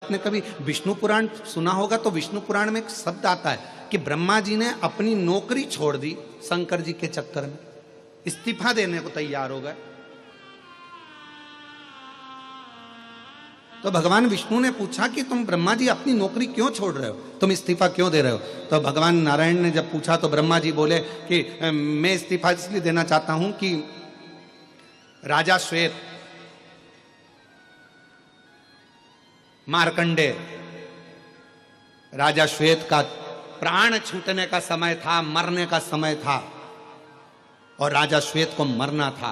आपने कभी विष्णु पुराण सुना होगा तो विष्णु पुराण में एक शब्द आता है कि ब्रह्मा जी ने अपनी नौकरी छोड़ दी शंकर जी के चक्कर में, इस्तीफा देने को तैयार हो गए। तो भगवान विष्णु ने पूछा कि तुम ब्रह्मा जी अपनी नौकरी क्यों छोड़ रहे हो, तुम इस्तीफा क्यों दे रहे हो? तो भगवान नारायण ने जब पूछा तो ब्रह्मा जी बोले कि मैं इस्तीफा इसलिए देना चाहता हूं कि राजा श्वेत, मार्कंडे राजा श्वेत का प्राण छूटने का समय था, मरने का समय था और राजा श्वेत को मरना था।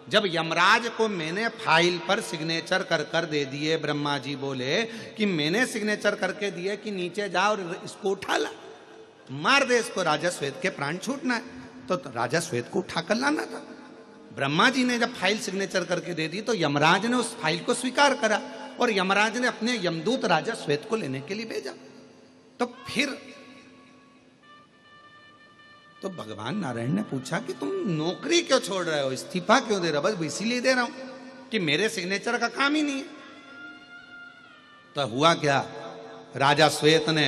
जब यमराज को मैंने फाइल पर सिग्नेचर कर दे दिए, ब्रह्मा जी बोले कि मैंने सिग्नेचर करके दिए कि नीचे जा और इसको उठा ला, मार दे इसको, राजा श्वेत के प्राण छूटना है। तो राजा श्वेत को उठा कर लाना था। ब्रह्मा जी ने जब फाइल सिग्नेचर करके दे दी तो यमराज ने उस फाइल को स्वीकार करा और यमराज ने अपने यमदूत राजा श्वेत को लेने के लिए भेजा। तो फिर तो भगवान नारायण ने पूछा कि तुम नौकरी क्यों छोड़ रहे हो, इस्तीफा क्यों दे रहे हो? बस इसीलिए दे रहा हूं कि मेरे सिग्नेचर का काम ही नहीं है। तो हुआ क्या, राजा श्वेत ने,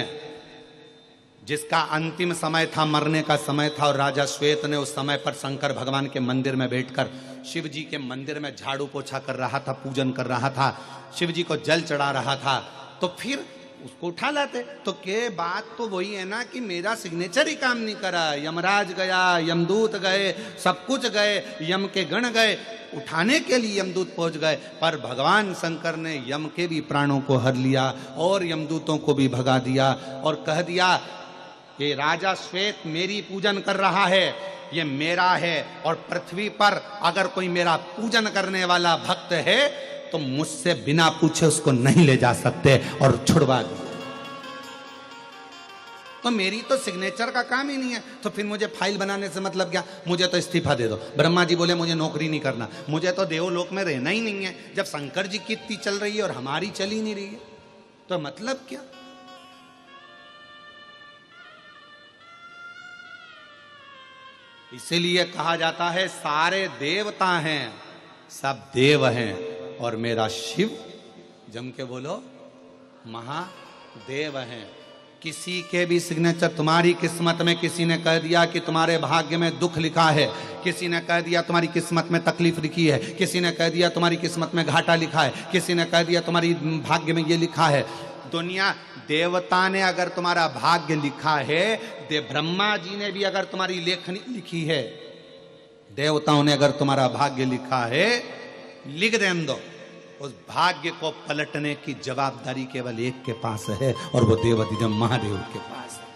जिसका अंतिम समय था, मरने का समय था, और राजा श्वेत ने उस समय पर शंकर भगवान के मंदिर में बैठकर शिव जी के मंदिर में झाड़ू पोछा कर रहा था, पूजन कर रहा था, शिव जी को जल चढ़ा रहा था। तो फिर उसको उठा लाते। तो के बात तो वही है ना कि मेरा सिग्नेचर ही काम नहीं करा, यमराज गया, यमदूत गए, सब कुछ गए, यम के गण गए, उठाने के लिए यमदूत पहुंच गए, पर भगवान शंकर ने यम के भी प्राणों को हर लिया और यमदूतों को भी भगा दिया और कह दिया कि राजा श्वेत मेरी पूजन कर रहा है, ये मेरा है, और पृथ्वी पर अगर कोई मेरा पूजन करने वाला भक्त है तो मुझसे बिना पूछे उसको नहीं ले जा सकते, और छुड़वा दिया। तो मेरी तो सिग्नेचर का काम ही नहीं है, तो फिर मुझे फाइल बनाने से मतलब क्या? मुझे तो इस्तीफा दे दो। ब्रह्मा जी बोले मुझे नौकरी नहीं करना, मुझे तो देवलोक में रहना ही नहीं है। जब शंकर जी की इतनी चल रही है और हमारी चल ही नहीं रही है तो मतलब क्या? इसीलिए कहा जाता है सारे देवता हैं, सब देव हैं, और मेरा शिव, जम के बोलो, महादेव हैं। किसी के भी सिग्नेचर, तुम्हारी किस्मत में किसी ने कह दिया कि तुम्हारे भाग्य में दुख लिखा है, किसी ने कह दिया तुम्हारी किस्मत में तकलीफ लिखी है, किसी ने कह दिया तुम्हारी किस्मत में घाटा लिखा है, किसी ने कह दिया तुम्हारी भाग्य में ये लिखा है। दुनिया, देवता ने अगर तुम्हारा भाग्य लिखा है, ब्रह्मा जी ने भी अगर तुम्हारी लेखनी लिखी है, देवताओं ने अगर तुम्हारा भाग्य लिखा है, लिख दें दो। उस भाग्य को पलटने की जवाबदारी केवल एक के पास है, और वो देव अधिदेव महादेव के पास है।